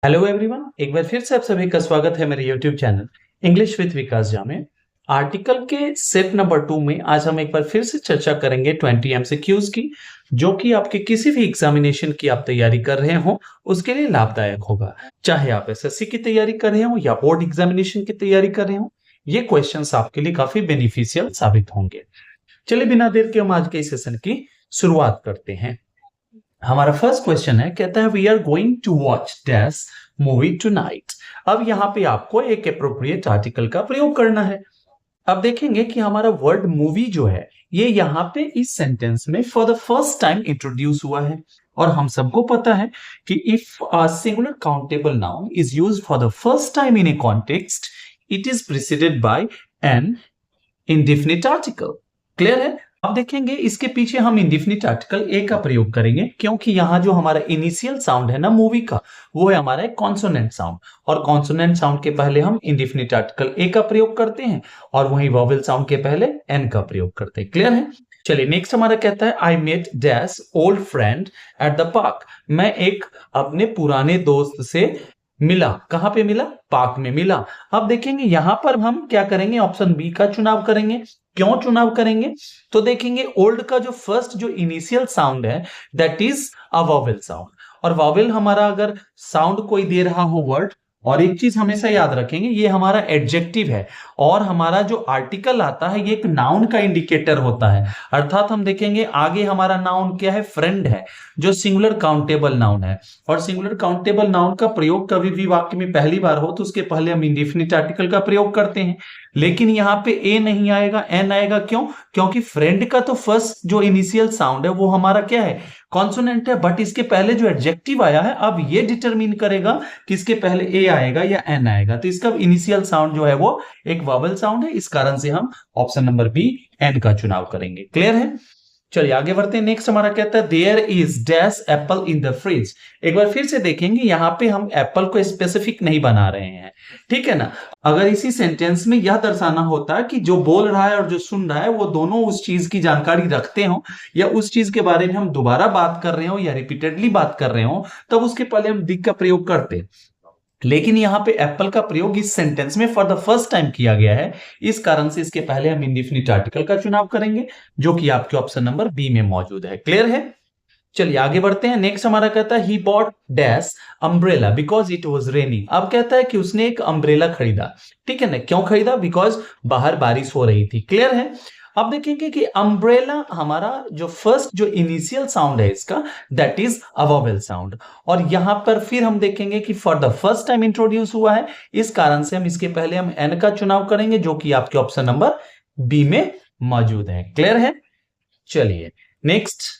Hello everyone, एक बार फिर से आप सभी का स्वागत है मेरे यूट्यूब चैनल इंग्लिश विद विकास झा में। आर्टिकल के सेट नंबर 2 में आज हम एक बार फिर से चर्चा करेंगे 20 एमसीक्यूज की, जो कि आपके किसी भी एग्जामिनेशन की आप तैयारी कर रहे हो उसके लिए लाभदायक होगा। चाहे आप एसएससी की तैयारी कर रहे हो या बोर्ड एग्जामिनेशन की तैयारी कर रहे हो, ये क्वेश्चंस आपके लिए काफी बेनिफिशियल साबित होंगे। चलिए बिना देर के हम आज के इस सेशन की शुरुआत करते हैं। हमारा फर्स्ट क्वेश्चन है, कहता है we are going to watch dash movie tonight. अब यहाँ पे आपको एक एप्रोप्रिएट आर्टिकल का प्रयोग करना है। अब देखेंगे कि हमारा वर्ड मूवी जो है ये यहाँ पे इस सेंटेंस में for the first time introduce हुआ है। और हम सबको पता है कि if a singular countable noun is used for the first time in a context, it is preceded by an indefinite article. Clear है? अब देखेंगे इसके पीछे हम इंडेफिनिट आर्टिकल ए का प्रयोग करेंगे, क्योंकि यहाँ जो हमारा इनिशियल साउंड है ना मूवी का, वो है हमारा एक कॉन्सोनेंट साउंड। और कॉन्सोनेंट साउंड के पहले हम इंडेफिनिट आर्टिकल ए का प्रयोग करते हैं और वहीं वॉवेल साउंड के पहले एन का प्रयोग करते हैं। क्लियर है? चलिए नेक्स्ट हमारा कहता है I met dash old friend at the park. मैं एक अपने पुराने दोस्त से मिला। कहां पे मिला? पार्क में मिला। अब देखेंगे यहां पर हम क्या करेंगे, ऑप्शन बी का चुनाव करेंगे। क्यों चुनाव करेंगे? तो देखेंगे ओल्ड का जो फर्स्ट जो इनिशियल साउंड है that is a vowel sound. और वॉवेल हमारा अगर साउंड कोई दे रहा हो वर्ड, और एक चीज हमेशा याद रखेंगे, ये हमारा एडजेक्टिव है और हमारा जो आर्टिकल आता है ये एक नाउन का इंडिकेटर होता है। अर्थात हम देखेंगे आगे हमारा नाउन क्या है, फ्रेंड है, जो सिंगुलर काउंटेबल नाउन है। और सिंगुलर काउंटेबल नाउन का प्रयोग कभी भी वाक्य में पहली बार हो तो उसके पहले हम इंडेफिनिट आर्टिकल का प्रयोग करते हैं। लेकिन यहाँ पे ए नहीं आएगा, एन आएगा। क्यों? क्योंकि फ्रेंड का तो फर्स्ट जो इनिशियल साउंड है वो हमारा क्या है, कॉन्सोनेंट है। बट इसके पहले जो एडजेक्टिव आया है अब ये डिटरमिन करेगा कि इसके पहले ए आएगा या एन आएगा। तो इसका इनिशियल साउंड जो है वो एक वॉवेल साउंड है। इस कारण से हम ऑप्शन नंबर बी एन का चुनाव करेंगे। क्लियर है? चलिए आगे बढ़ते हैं। नेक्स्ट हमारा कहता है there is dash apple in the fridge. एक बार फिर से देखेंगे यहाँ पे हम एप्पल को स्पेसिफिक नहीं बना रहे हैं, ठीक है ना। अगर इसी सेंटेंस में यह दर्शाना होता है कि जो बोल रहा है और जो सुन रहा है वो दोनों उस चीज की जानकारी रखते हो या उस चीज के बारे में हम दोबारा बात कर रहे हो या रिपीटेडली बात कर रहे हो, तब उसके पहले हम दिग का प्रयोग करते। लेकिन यहां पे एप्पल का प्रयोग इस सेंटेंस में फॉर द फर्स्ट टाइम किया गया है। इस कारण से इसके पहले हम इंडेफिनिट आर्टिकल का चुनाव करेंगे, जो कि आपके ऑप्शन नंबर बी में मौजूद है। क्लियर है? चलिए आगे बढ़ते हैं। नेक्स्ट हमारा कहता है he bought dash umbrella because it was raining. अब कहता है कि उसने एक अम्ब्रेला खरीदा। ठीक है ना? क्यों खरीदा? बिकॉज बाहर बारिश हो रही थी। क्लियर है? अब देखेंगे कि अम्ब्रेला हमारा जो फर्स्ट जो इनिशियल साउंड है इसका that is a vowel sound. और यहां पर फिर हम देखेंगे कि for the first time introduce हुआ है। इस कारण से हम इसके पहले हम एन का चुनाव करेंगे, जो कि आपके ऑप्शन नंबर बी में मौजूद है। क्लियर है? चलिए नेक्स्ट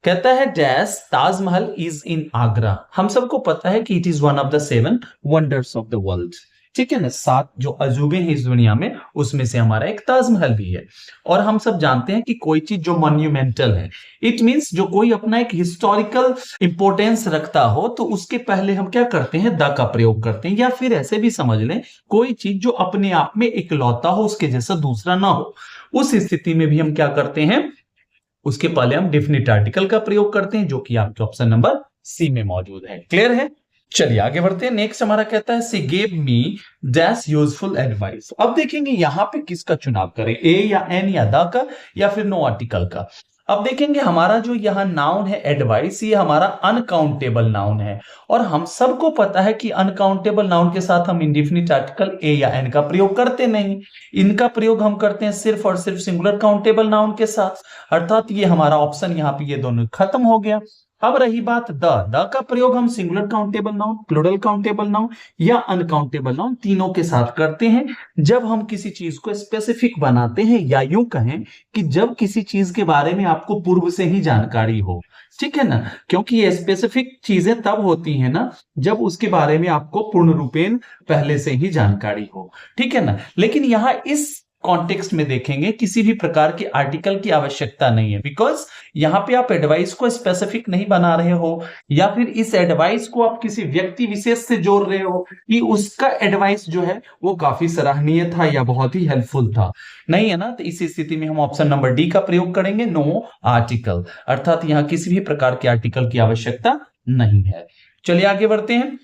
कहता है dash Taj Mahal is in Agra. हम सबको पता है कि it is one of the 7 wonders of the world. ठीक है ना? 7 जो अजूबे हैं इस दुनिया में उसमें से हमारा एक ताजमहल भी है। और हम सब जानते हैं कि कोई चीज जो मॉन्यूमेंटल है, इट मींस जो कोई अपना एक हिस्टोरिकल इंपोर्टेंस रखता हो, तो उसके पहले हम क्या करते हैं, द का प्रयोग करते हैं। या फिर ऐसे भी समझ लें कोई चीज जो अपने आप में इकलौता हो, उसके जैसा दूसरा ना हो, उस स्थिति में भी हम क्या करते हैं, उसके पहले हम डेफिनिट आर्टिकल का प्रयोग करते हैं, जो कि आपके ऑप्शन नंबर सी में मौजूद है। क्लियर है? चलिए आगे बढ़ते हैं। नेक्स्ट हमारा कहता है सी gave me dash useful advice. अब देखेंगे यहां पे किसका चुनाव करें, ए या एन या द का या फिर नो आर्टिकल का। अब देखेंगे हमारा जो यहाँ नाउन है एडवाइस, ये हमारा अनकाउंटेबल नाउन है। और हम सबको पता है कि अनकाउंटेबल नाउन के साथ हम इंडेफिनिट आर्टिकल ए या एन का प्रयोग करते नहीं। इनका प्रयोग हम करते हैं सिर्फ और सिर्फ सिंगुलर काउंटेबल नाउन के साथ। अर्थात ये हमारा ऑप्शन यहाँ पे ये दोनों खत्म हो गया। अब रही बात द का प्रयोग हम singular countable noun, plural countable noun या अनकाउंटेबल नाउन तीनों के साथ करते हैं जब हम किसी चीज को स्पेसिफिक बनाते हैं, या यूं कहें कि जब किसी चीज के बारे में आपको पूर्व से ही जानकारी हो। ठीक है ना? क्योंकि ये स्पेसिफिक चीजें तब होती हैं ना जब उसके बारे में आपको पूर्ण रूपेण पहले से ही जानकारी हो। ठीक है ना? लेकिन यहां इस कॉन्टेक्स्ट में देखेंगे किसी भी प्रकार के आर्टिकल की आवश्यकता नहीं है, बिकॉज यहां पे आप एडवाइस को स्पेसिफिक नहीं बना रहे हो, या फिर इस एडवाइस को आप किसी व्यक्ति विशेष से जोड़ रहे हो कि उसका एडवाइस जो है वो काफी सराहनीय था या बहुत ही हेल्पफुल था। नहीं है ना? तो इस स्थिति में हम ऑप्शन नंबर डी का प्रयोग करेंगे, नो आर्टिकल। अर्थात यहां किसी भी प्रकार के आर्टिकल की आवश्यकता नहीं है। चलिए आगे बढ़ते हैं।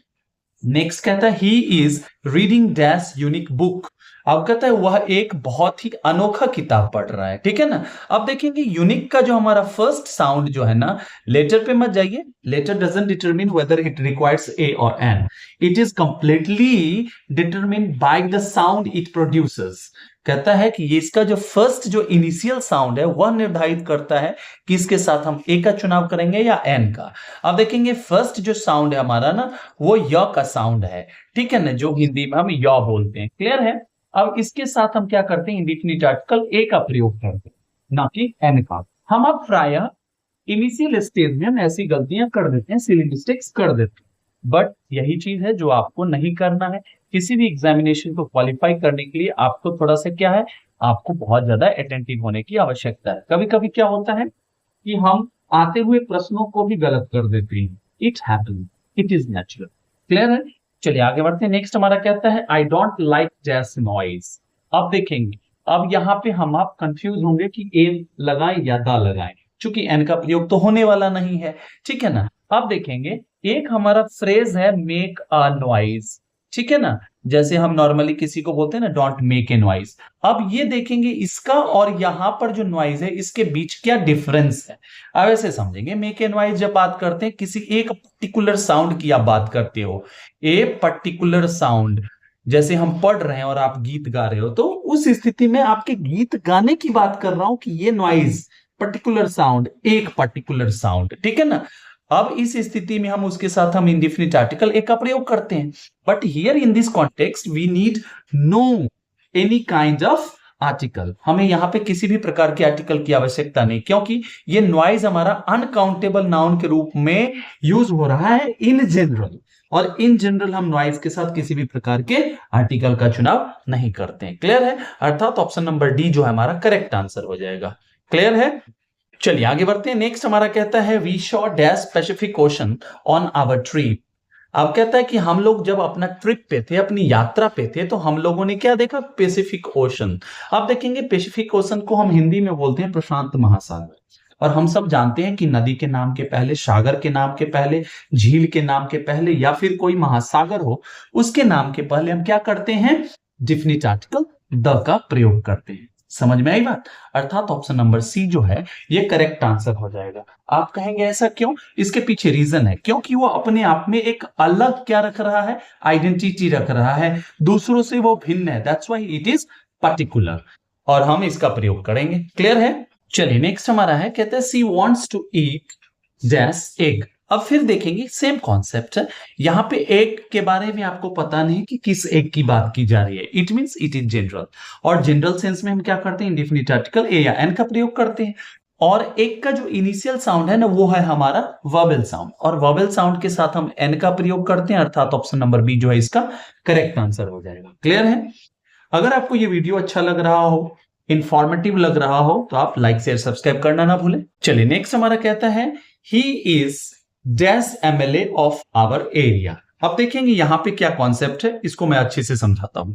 नेक्स्ट कहता है he is reading dash unique book. अब कहता है वह एक बहुत ही अनोखा किताब पढ़ रहा है, ठीक है ना। अब देखेंगे यूनिक का जो हमारा फर्स्ट साउंड जो है ना, लेटर पे मत जाइए, letter doesn't determine whether it requires a or an, it is completely determine by the sound it produces. कहता है कि ये इसका जो फर्स्ट जो इनिशियल साउंड है वह निर्धारित करता है कि इसके साथ हम ए का चुनाव करेंगे या एन का। अब देखेंगे फर्स्ट जो साउंड है हमारा ना, वो य का साउंड है, ठीक है ना, जो हिंदी में हम य बोलते हैं, क्लियर है। अब इसके साथ हम क्या करते हैं, इंडिफिनिट आर्टिकल ए का प्रयोग करते हैं, ना कि एन का। हम अब प्रायः इनिशियल स्टेज में हम ऐसी गलतियां कर देते हैं, सिली मिस्टेक्स कर देते हैं, बट यही चीज है जो आपको नहीं करना है। किसी भी एग्जामिनेशन को क्वालिफाई करने के लिए आपको थोड़ा सा क्या है, आपको बहुत ज्यादा अटेंटिव होने की आवश्यकता है। कभी कभी क्या होता है कि हम आते हुए प्रश्नों को भी गलत कर देते हैं, it happen, it is natural, clear है। चलिए आगे बढ़ते हैं। नेक्स्ट हमारा कहता है I don't like jazz noise. अब देखेंगे, अब यहाँ पे हम आप कंफ्यूज होंगे कि ए लगाएं या दा लगाएं, चूंकि एन का प्रयोग तो होने वाला नहीं है, ठीक है ना। अब देखेंगे एक हमारा फ्रेज है मेक अ नॉइज, ठीक है ना, जैसे हम नॉर्मली किसी को बोलते हैं ना डोंट मेक ए नॉइज। अब ये देखेंगे इसका और यहां पर जो नॉइज है इसके बीच क्या डिफरेंस है। अब ऐसे समझेंगे, मेक ए नॉइज जब बात करते हैं किसी एक पर्टिकुलर साउंड की आप बात करते हो, ए पर्टिकुलर साउंड, जैसे हम पढ़ रहे हैं और आप गीत गा रहे हो, तो उस स्थिति में आपके गीत गाने की बात कर रहा हूं कि ये नॉइज पर्टिकुलर साउंड, एक पर्टिकुलर साउंड, ठीक है ना। अब इस स्थिति में हम उसके साथ हम इंडिफिनिट आर्टिकल ए का प्रयोग करते हैं, but here in this context we need no any kind of article. हमें यहां पे किसी भी प्रकार के आर्टिकल की आवश्यकता नहीं, क्योंकि ये नॉइज हमारा अनकाउंटेबल नाउन के रूप में यूज हो रहा है इन जनरल, और इन जनरल हम नॉइज के साथ किसी भी प्रकार के आर्टिकल का चुनाव नहीं करते हैं, क्लियर है। अर्थात ऑप्शन नंबर डी जो है हमारा करेक्ट आंसर हो जाएगा, क्लियर है। चलिए आगे बढ़ते हैं। नेक्स्ट हमारा कहता है we saw dash Pacific Ocean on our trip. अब कहता है कि हम लोग जब अपना ट्रिप पे थे, अपनी यात्रा पे थे, तो हम लोगों ने क्या देखा, पैसिफिक ओशन। अब देखेंगे पैसिफिक ओशन को हम हिंदी में बोलते हैं प्रशांत महासागर, और हम सब जानते हैं कि नदी के नाम के पहले, सागर के नाम के पहले, झील के नाम के पहले, या फिर कोई महासागर हो उसके नाम के पहले हम क्या करते हैं, डिफिनिट आर्टिकल द का प्रयोग करते हैं। समझ में आई बात। अर्थात ऑप्शन नंबर सी जो है ये करेक्ट आंसर हो जाएगा। आप कहेंगे ऐसा क्यों, इसके पीछे रीजन है, क्योंकि वो अपने आप में एक अलग क्या रख रहा है, आइडेंटिटी रख रहा है, दूसरों से वो भिन्न है, that's why it is particular, और हम इसका प्रयोग करेंगे, क्लियर है। चलिए नेक्स्ट हमारा है, कहते हैं she wants to eat dash egg. अब फिर देखेंगे सेम कॉन्सेप्ट है, यहां पे एग के बारे में आपको पता नहीं कि किस एग की बात की जा रही है, it means it is general, और जनरल सेंस में हम क्या करते हैं, इंडेफिनिट आर्टिकल ए या एन का प्रयोग करते हैं। और एग का जो इनिशियल साउंड है ना, वो है हमारा वॉवेल साउंड, और वॉवेल साउंड के साथ हम एन का प्रयोग करते हैं, अर्थात ऑप्शन नंबर बी जो है इसका करेक्ट आंसर हो जाएगा, क्लियर है। अगर आपको ये वीडियो अच्छा लग रहा हो, इंफॉर्मेटिव लग रहा हो, तो आप लाइक शेयर सब्सक्राइब करना ना भूलें। चलिए नेक्स्ट हमारा कहता है he is dash MLA of our area. अब देखेंगे यहां पे क्या कॉन्सेप्ट है, इसको मैं अच्छे से समझाता हूं।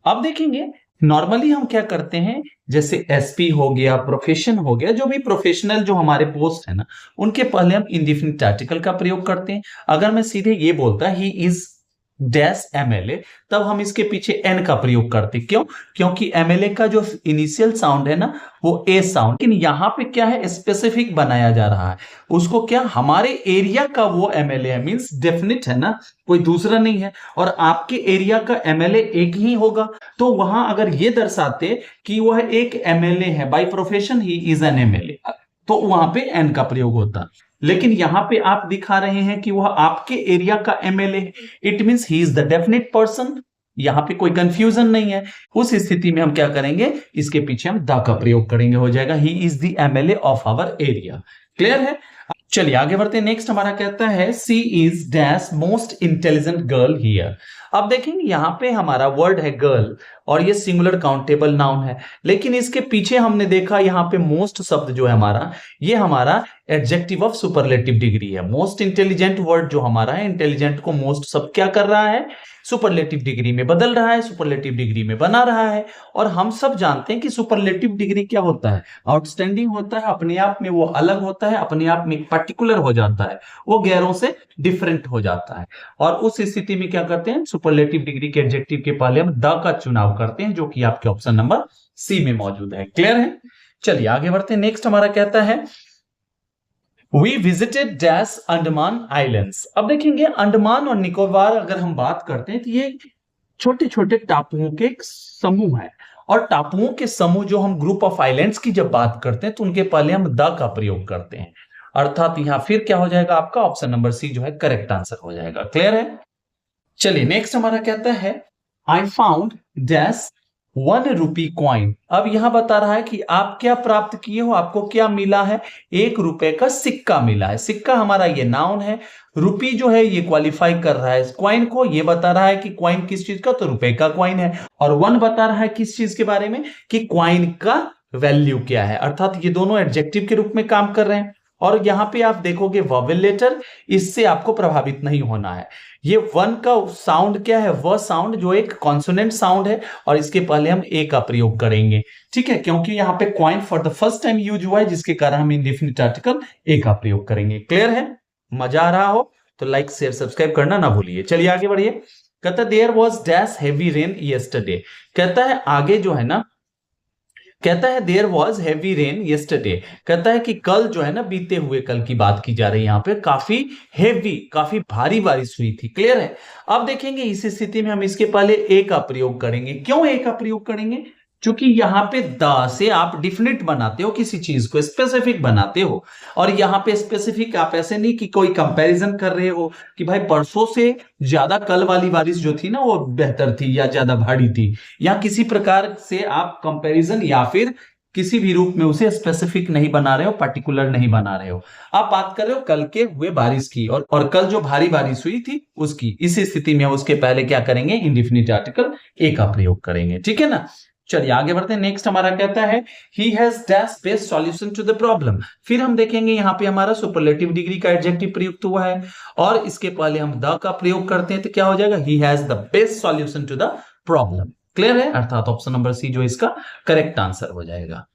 अब देखेंगे नॉर्मली हम क्या करते हैं, जैसे एसपी हो गया, प्रोफेशन हो गया, जो भी प्रोफेशनल जो हमारे पोस्ट है ना, उनके पहले हम इंडेफिनिट आर्टिकल का प्रयोग करते हैं। अगर मैं सीधे ये बोलता ही इज डैश एमएलए, तब हम इसके पीछे एन का प्रयोग करते, क्यों, क्योंकि एमएलए का जो इनिशियल साउंड है ना वो ए साउंड, लेकिन यहां पे क्या है, स्पेसिफिक बनाया जा रहा है उसको, क्या हमारे एरिया का वो एमएलए है, मींस डेफिनिट है ना, कोई दूसरा नहीं है, और आपके एरिया का एमएलए एक ही होगा, तो वहां अगर ये दर्शाते कि वह एक एमएलए है, by profession he is an MLA, तो वहां पे एन का प्रयोग होता। लेकिन यहां पे आप दिखा रहे हैं कि वह आपके एरिया का MLA, it means he is the definite person, यहां पे कोई कंफ्यूजन नहीं है। उस स्थिति में हम क्या करेंगे, इसके पीछे हम द का प्रयोग करेंगे, हो जाएगा ही is the MLA of our area, clear है। चलिए आगे बढ़ते हैं। नेक्स्ट हमारा कहता है she is dash most intelligent girl here. अब देखेंगे यहां पे हमारा वर्ड है गर्ल, और ये सिंगुलर काउंटेबल नाउन है, लेकिन इसके पीछे हमने देखा यहाँ पे मोस्ट शब्द जो है हमारा, ये हमारा एडजेक्टिव ऑफ सुपरलेटिव डिग्री है। मोस्ट इंटेलिजेंट वर्ड जो हमारा है, इंटेलिजेंट को मोस्ट सब क्या कर रहा है, सुपरलेटिव डिग्री में बदल रहा है, सुपरलेटिव डिग्री में बना रहा है। और हम सब जानते हैं कि सुपरलेटिव डिग्री क्या होता है, आउटस्टैंडिंग होता है, अपने आप में वो अलग होता है, अपने आप में पर्टिकुलर हो जाता है, वो गैरों से डिफरेंट हो जाता है। और उस स्थिति में क्या करते हैं, सुपरलेटिव डिग्री के एडजेक्टिव के पहले हम द का चुनाव करते हैं, जो कि आपके ऑप्शन नंबर सी में मौजूद है। क्लियर है? चलिए आगे बढ़ते हैं। नेक्स्ट हमारा कहता है We visited dash Andaman islands. अब देखेंगे अंडमान और निकोबार अगर हम बात करते हैं तो ये छोटे छोटे टापुओं के समूह है, और टापुओं के समूह जो हम ग्रुप ऑफ आइलैंड्स की जब बात करते हैं तो उनके पहले हम द का प्रयोग करते हैं, अर्थात यहां फिर क्या हो जाएगा, आपका ऑप्शन नंबर सी जो है करेक्ट आंसर हो जाएगा। क्लियर है? चलिए नेक्स्ट हमारा कहता है I found dash 1 rupee coin. अब यहां बता रहा है कि आप क्या प्राप्त किए हो, आपको क्या मिला है, 1 रुपए का सिक्का मिला है। सिक्का हमारा ये नाउन है, रुपी जो है ये क्वालिफाई कर रहा है कॉइन को, ये बता रहा है कि कॉइन किस चीज का, तो रुपए का कॉइन है। और 1 बता रहा है किस चीज के बारे में, कि कॉइन का वैल्यू क्या है, अर्थात ये दोनों एडजेक्टिव के रूप में काम कर रहे हैं। और यहां पे आप देखोगे वॉवेल लेटर, इससे आपको प्रभावित नहीं होना है। ये 1 का साउंड क्या है, वह साउंड जो एक कॉन्सोनेंट साउंड है, और इसके पहले हम ए का प्रयोग करेंगे, ठीक है, क्योंकि यहाँ पे coin for the first time use हुआ है, जिसके कारण हम इंडेफिनिट आर्टिकल ए का प्रयोग करेंगे। क्लियर है? मजा आ रहा हो तो लाइक शेयर सब्सक्राइब करना ना भूलिए। चलिए आगे बढ़िए। कहता है there was dash heavy rain yesterday. कहता है आगे जो है ना, कहता है there was heavy rain yesterday, कहता है कि कल जो है ना, बीते हुए कल की बात की जा रही है, यहाँ पे काफी हैवी, काफी भारी बारिश हुई थी। क्लियर है? अब देखेंगे इस स्थिति में हम इसके पहले ए का प्रयोग करेंगे। क्यों ए का प्रयोग करेंगे? क्योंकि यहां पे द से आप डिफिनिट बनाते हो, किसी चीज को स्पेसिफिक बनाते हो, और यहां पे स्पेसिफिक आप ऐसे नहीं कि कोई कंपैरिजन कर रहे हो कि भाई परसों से ज्यादा कल वाली बारिश जो थी ना वो बेहतर थी या ज्यादा भारी थी, या किसी प्रकार से आप कंपैरिजन या फिर किसी भी रूप में उसे स्पेसिफिक नहीं बना रहे हो, पर्टिकुलर नहीं बना रहे हो, आप बात कर रहे हो कल के हुए बारिश की, और कल जो भारी बारिश हुई थी उसकी। इस स्थिति में उसके पहले क्या करेंगे, इंडेफिनिट आर्टिकल ए का प्रयोग करेंगे। ठीक है ना? चलिए आगे बढ़ते हैं। नेक्स्ट हमारा कहता है he has dash best solution to the problem. फिर हम देखेंगे यहाँ पे हमारा सुपरलेटिव डिग्री का एडजेक्टिव प्रयुक्त हुआ है, और इसके पहले हम द का प्रयोग करते हैं, तो क्या हो जाएगा, he has the best solution to the problem. Clear है? अर्थात ऑप्शन नंबर सी जो इसका करेक्ट आंसर हो जाएगा।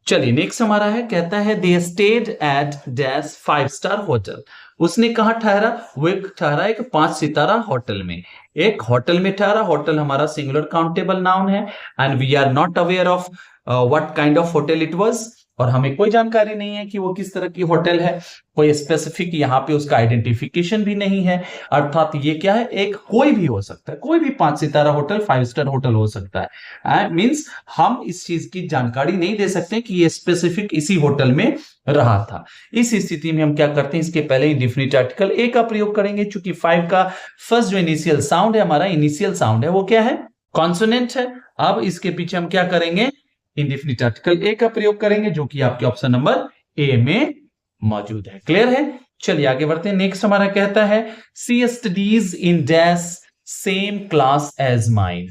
चलिए नेक्स्ट हमारा है, कहता है they stayed at dash 5 star hotel. उसने कहा ठहरा, वो ठहरा एक 5 सितारा होटल में, एक होटल में ठहरा। होटल हमारा सिंगुलर काउंटेबल नाउन है, and we are not aware of what kind of hotel it was, और हमें कोई जानकारी नहीं है कि वो किस तरह की होटल है, कोई स्पेसिफिक यहाँ पे उसका आइडेंटिफिकेशन भी नहीं है, अर्थात ये क्या है, एक कोई भी हो सकता है, कोई भी 5 सितारा होटल, 5 स्टार होटल हो सकता है। मींस हम इस चीज की जानकारी नहीं दे सकते कि ये स्पेसिफिक इसी होटल में रहा था। इस स्थिति में हम क्या करते हैं, इसके पहले इंडेफिनिट आर्टिकल ए का प्रयोग करेंगे, चूंकि 5 का फर्स्ट जो इनिशियल साउंड है, हमारा इनिशियल साउंड है, वो क्या है, कॉन्सोनेंट है। अब इसके पीछे हम क्या करेंगे, इंडेफिनिट आर्टिकल ए का प्रयोग करेंगे, जो कि आपके ऑप्शन नंबर ए में मौजूद है। क्लियर है? चलिए आगे बढ़ते हैं। नेक्स्ट हमारा कहता है she studies in dash same class as mine.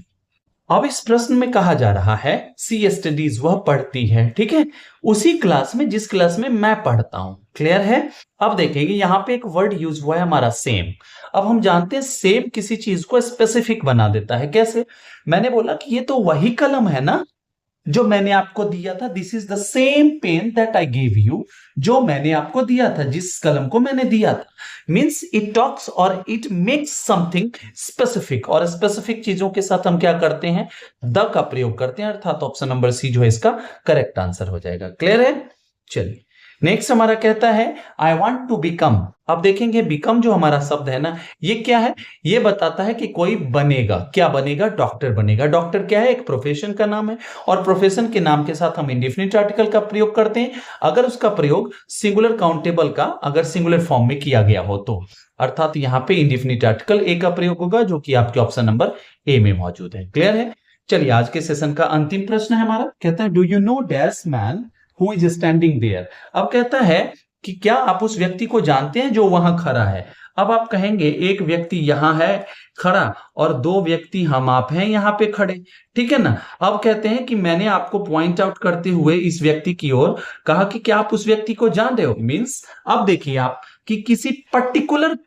अब इस प्रश्न में कहा जा रहा है सी स्टडीज, वह पढ़ती है, ठीक है, उसी क्लास में जिस क्लास में मैं पढ़ता हूं। क्लियर है? अब देखेंगे यहां पे एक वर्ड यूज हुआ है हमारा सेम। अब हम जानते हैं सेम किसी चीज को स्पेसिफिक बना देता है। कैसे? मैंने बोला कि ये तो वही कलम है ना जो मैंने आपको दिया था, this is the same pen that I give you, जो मैंने आपको दिया था, जिस कलम को मैंने दिया था। मीन्स इट टॉक्स और इट मेक्स समथिंग स्पेसिफिक, और स्पेसिफिक चीजों के साथ हम क्या करते हैं, द का प्रयोग करते हैं, अर्थात ऑप्शन नंबर सी जो है इसका करेक्ट आंसर हो जाएगा। क्लियर है? चलिए नेक्स्ट हमारा कहता है आई वॉन्ट टू बिकम। अब देखेंगे बिकम जो हमारा शब्द है ना, ये क्या है, ये बताता है कि कोई बनेगा। क्या बनेगा? डॉक्टर बनेगा। डॉक्टर क्या है, एक प्रोफेशन का नाम है, और प्रोफेशन के नाम के साथ हम इंडेफिनिट आर्टिकल का प्रयोग करते हैं अगर उसका प्रयोग सिंगुलर काउंटेबल का अगर सिंगुलर फॉर्म में किया गया हो तो, अर्थात यहां पे इंडेफिनिट आर्टिकल ए का प्रयोग होगा, जो कि आपके ऑप्शन नंबर ए में मौजूद है। क्लियर है? चलिए आज के सेशन का अंतिम प्रश्न है हमारा, कहता है do you know dash man who is standing there. अब कहता है कि क्या आप उस व्यक्ति को जानते हैं जो वहां खड़ा है। अब आप कहेंगे एक व्यक्ति यहाँ है खड़ा और दो व्यक्ति हम आप हैं यहाँ पे खड़े, ठीक है ना। अब कहते हैं कि मैंने आपको पॉइंट आउट करते हुए इस व्यक्ति की ओर कहा कि क्या आप उस व्यक्ति को जान रहे हो। मीन्स अब देखिए आप कि किसी पर्टिकुलर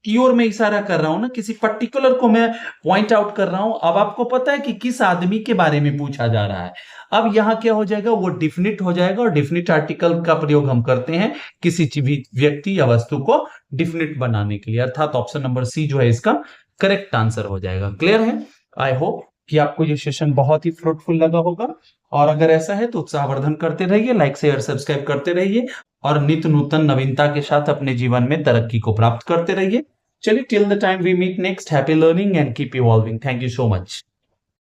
की ओर मैं इशारा कर रहा हूं ना, किसी पर्टिकुलर को मैं पॉइंट आउट कर रहा हूं। अब आपको पता है कि किस आदमी के बारे में पूछा जा रहा है। अब यहां क्या हो जाएगा, वो डिफिनिट हो जाएगा, और डिफिनिट आर्टिकल का प्रयोग हम करते हैं किसी भी व्यक्ति या वस्तु को डिफिनिट बनाने के लिए, अर्थात ऑप्शन नंबर सी जो है इसका करेक्ट आंसर हो जाएगा। क्लियर है? आई होप कि आपको ये सेशन बहुत ही फ्रूटफुल लगा होगा, और अगर ऐसा है तो उत्साहवर्धन करते रहिए, लाइक शेयर सब्सक्राइब करते रहिए, और नित्य नूतन नवीनता के साथ अपने जीवन में तरक्की को प्राप्त करते रहिए। चलिए, till the time we meet next, happy learning and keep evolving. Thank you so much.